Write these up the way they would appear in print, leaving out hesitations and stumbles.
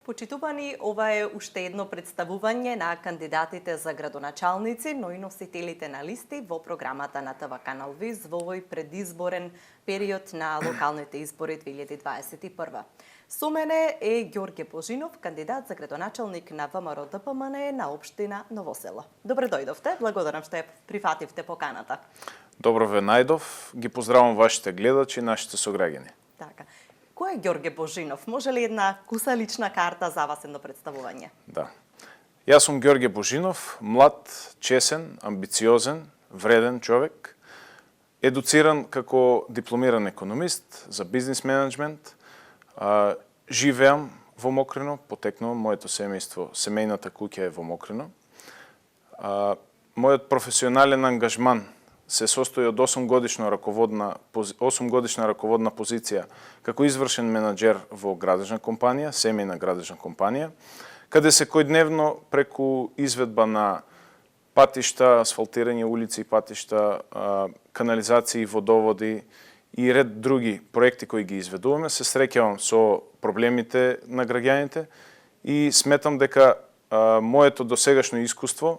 Почитувани, ова е уште едно представување на кандидатите за градоначалници, но и носителите на листи во програмата на ТВ Канал ВИС во овој предизборен период на локалните избори 2021. Со мене е Ѓорѓе Божинов, кандидат за градоначалник на ВМРО ДПМН на општина Ново село. Добре дојдовте, благодарам што ја прифативте поканата. Добро ве најдов, ги поздравам вашите гледачи и нашите сограѓани. Така. Кој е Ѓорѓе Божинов? Може ли една кусалична карта за вас едно представување? Да. Јас сум Ѓорѓе Божинов, млад, чесен, амбициозен, вреден човек, едуциран како дипломиран економист за бизнес менеджмент, живеам во Мокрино, потекнувам, моето семејство, семејната куќа е во Мокрино. Мојот професионален ангажман се состои од 8 годишна раководна позиција како извршен менаџер во градежна компанија, семејна градежна компанија, каде секојдневно преку изведба на патишта, асфалтирање улици и патишта, канализации, водоводи и ред други проекти кои ги изведуваме, се среќавам со проблемите на граѓаните и сметам дека моето досегашно искуство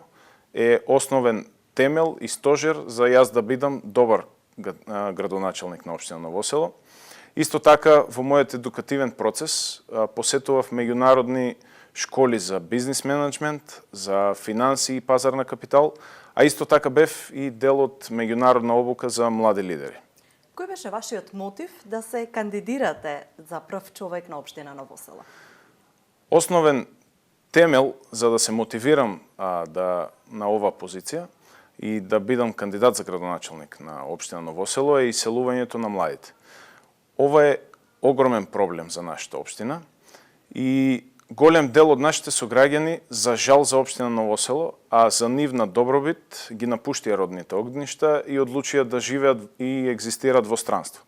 е основен темел и стожер за јас да бидам добар градоначалник на општина Ново село. Исто така, во мојот едукативен процес посетував меѓународни школи за бизнес менеджмент, за финанси и пазар на капитал, а исто така бев и дел од меѓународна обука за млади лидери. Кој беше вашиот мотив да се кандидирате за прв човек на општина Ново село? Основен темел за да се мотивирам на оваа позиција и да бидам кандидат за градоначалник на општина Ново село е иселувањето на младите. Ова е огромен проблем за нашата општина и голем дел од нашите сограѓани, за жал за општина Ново село, а за нивна добробит, ги напуштија родните огништа и одлучија да живеат и екзистираат во странство.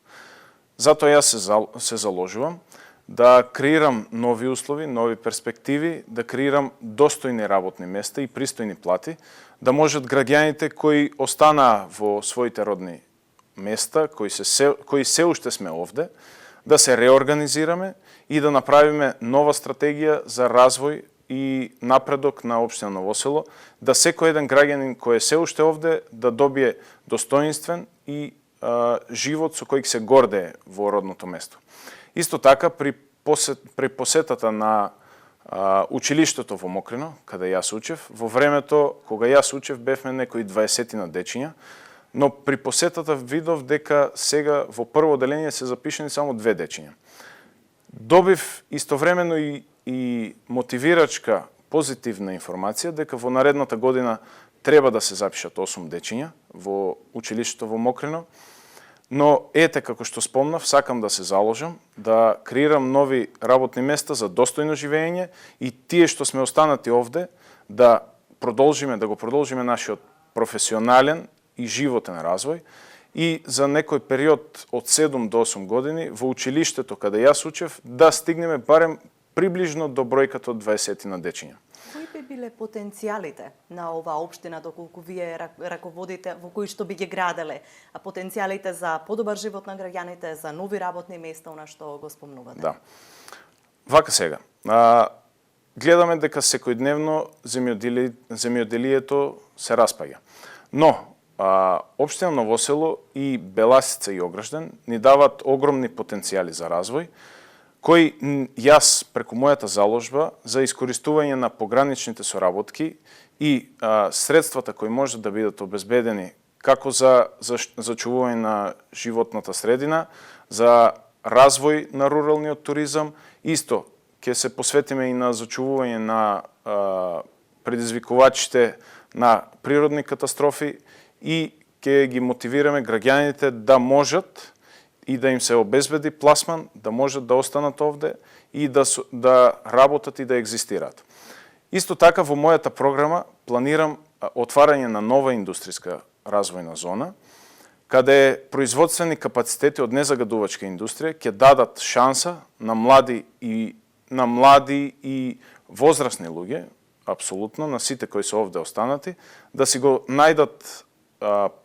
Затоа јас се заложувам да креирам нови услови, нови перспективи, да креирам достојни работни места и пристојни плати, да можат граѓаните кои останаа во своите родни места, кои се уште сме овде, да се реорганизираме и да направиме нова стратегија за развој и напредок на општина Ново село, да секој еден граѓанин кој е се уште овде да добие достоинствен и живот со кој се гордее во родното место. Исто така, при посетата на училиштето во Мокрино, каде јас учев, во времето кога јас учев бевме некои 20 дечиња, но при посетата видов дека сега во прво оделение се запишени само 2 дечиња. Добив истовремено и мотивирачка позитивна информација дека во наредната година треба да се запишат 8 дечиња во училиштето во Мокрино. Но ете, како што спомнав, сакам да се заложам, да креирам нови работни места за достојно живење и тие што сме останати овде, да го продолжиме нашиот професионален и животен развој и за некој период од 7 до 8 години во училиштето каде јас учев да стигнеме барем приближно до бројката од 20 дечиња. Кои би биле потенцијалите на оваа општина доколку вие раководите, во кои што би ги граделе, а потенцијалите за подобар живот на граѓаните, за нови работни места, на што го спомнувате? Да. Вака сега. Гледаме дека секојдневно земјоделието се распаѓа. Но општина Ново село и Беласица и Огражден ни дават огромни потенцијали за развој, кои јас преку мојата заложба за искористување на пограничните соработки и средствата кои можат да бидат обезбедени како за зачувување на животната средина, за развој на руралниот туризам, исто ќе се посветиме и на зачувување на предизвикувачите на природни катастрофи и ќе ги мотивираме граѓаните да можат и да им се обезбеди пласман, да можат да останат овде и да работат и да екзистираат. Исто така во мојата програма планирам отварање на нова индустријска развојна зона, каде производствени капацитети од незагадувачка индустрија ќе дадат шанса на млади и возрастни луѓе, апсолутно на сите кои се овде останати, да си го најдат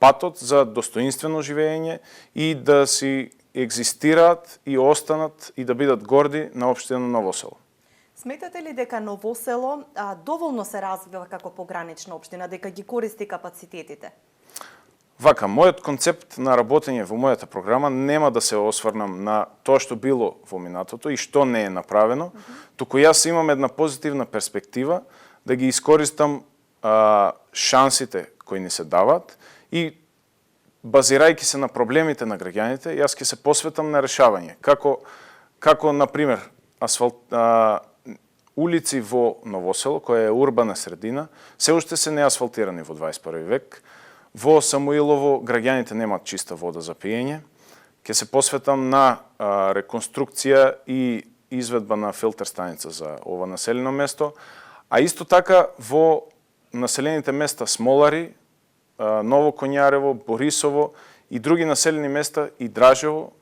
патот за достоинствено живење и да си екзистираат и останат и да бидат горди на општина Ново село. Сметате ли дека Ново село доволно се развива како погранична општина, дека ги користи капацитетите? Вака, мојот концепт на работење во мојата програма нема да се осврнам на тоа што било во минатото и што не е направено, туку јас имам една позитивна перспектива да ги искористам шансите кои ни се дават и базирајќи се на проблемите на граѓаните, јас ќе се посветам на решавање. Како на пример, улици во Ново село, која е урбана средина, се уште се неасфалтирани во 21 век. Во Самуилово граѓаните немаат чиста вода за пиење. Ќе се посветам на реконструкција и изведба на филтер станица за ова населено место, а исто така во населените места Смолари, Ново Коњарево, Борисово и други населени места и Дражево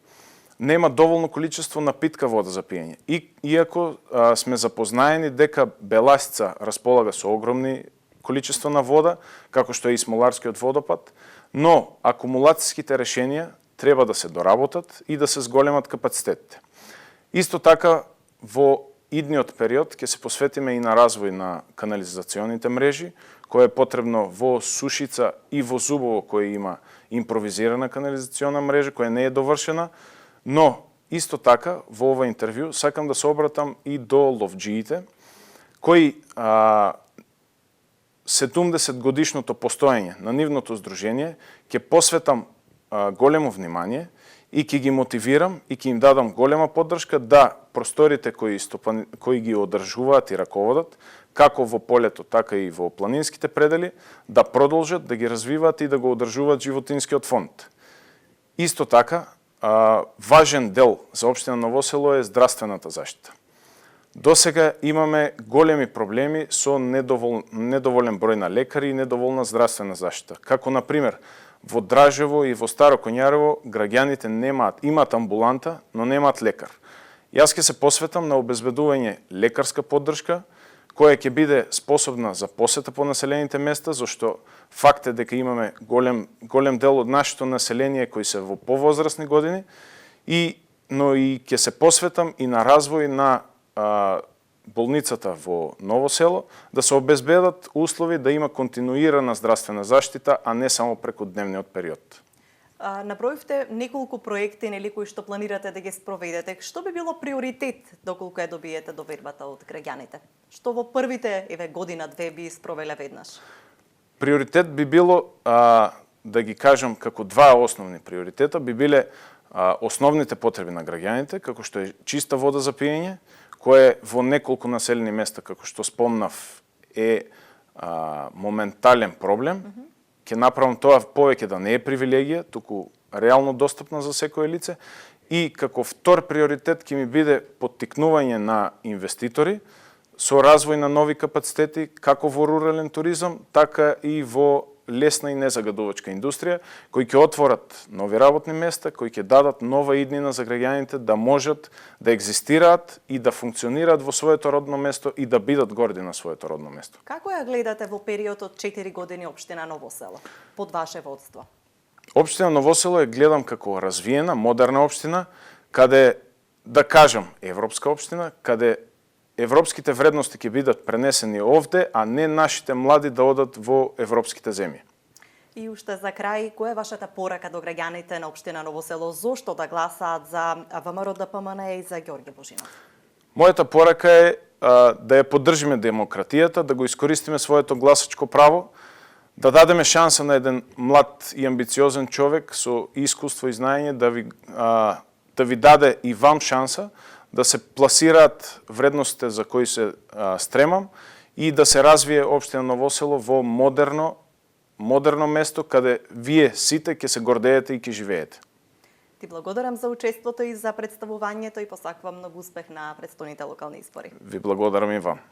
нема доволно количество на питка вода за пиење. Иако сме запознаени дека Беласица располага со огромни количество на вода, како што е и Смоларскиот водопад, но акумулацијските решенија треба да се доработат и да се зголемат капацитетите. Исто така, во идниот период ќе се посветиме и на развој на канализационите мрежи, кој е потребно во Сушица и во Зубово, кој има импровизирана канализациона мрежа, која не е довршена, но исто така во ова интервју сакам да се обратам и до ловџиите, кои 70 годишното постоење на нивното здружение ќе посветам големо внимание и ќе ги мотивирам и ќе им дадам голема поддршка да просторите кои ги одржуваат и раководат, како во полето, така и во планинските предели, да продолжат да ги развиваат и да го одржуваат животинскиот фонд. Исто така, важен дел за општина Ново село е здравствената заштита. Досега имаме големи проблеми со недоволен број на лекари и недоволна здравствена заштита. Како, например, во Дражево и во Старо Коњарево граѓаните имаат амбуланта, но немаат лекар. Јас ќе се посветам на обезбедување лекарска поддршка, која ќе биде способна за посета по населените места, зашто факт е дека имаме голем дел од нашето население кои се во повозрастни години, но и ќе се посветам и на развој на болницата во Ново село, да се обезбедат услови да има континуирана здравствена заштита, а не само преку дневниот период. Наброивте неколку проекти кои што планирате да ги спроведете. Што би било приоритет доколку ја добиете довербата од граѓаните? Што во првите година-две би спровеле веднаш? Приоритет би било, да ги кажам како два основни приоритета, би биле основните потреби на граѓаните, како што е чиста вода за пиење, кој во неколку населени места, како што спомнав, е моментален проблем. Ќе направам тоа повеќе да не е привилегија, туку реално достапна за секое лице. И како втор приоритет ќе ми биде поттикнување на инвеститори со развој на нови капацитети, како во рурален туризам, така и во лесна и незагадувачка индустрија, кои ќе отворат нови работни места, кои ќе дадат нова иднина за граѓаните да можат да екзистираат и да функционираат во своето родно место и да бидат горди на своето родно место. Како ја гледате во период од 4 години општина Ново село под ваше водство? Општина Ново село ја гледам како развиена, модерна општина, каде, да кажам, европска општина, каде европските вредности ќе бидат пренесени овде, а не нашите млади да одат во европските земји. И уште за крај, која е вашата порака до граѓаните на општина Ново село, зошто да гласаат за ВМРО-ДПМНЕ и за Ѓорѓе Божинов? Мојата порака е да ја поддржиме демократијата, да го искористиме своето гласачко право, да дадеме шанса на еден млад и амбициозен човек со искуство и знаење да ви даде и вам шанса да се пласираат вредностите за кои се стремам и да се развие општина Ново село во модерно место каде вие сите ќе се гордеете и ќе живеете. Ти благодарам за учеството и за представувањето и посакувам многу успех на претстојните локални избори. Ви благодарам и вам.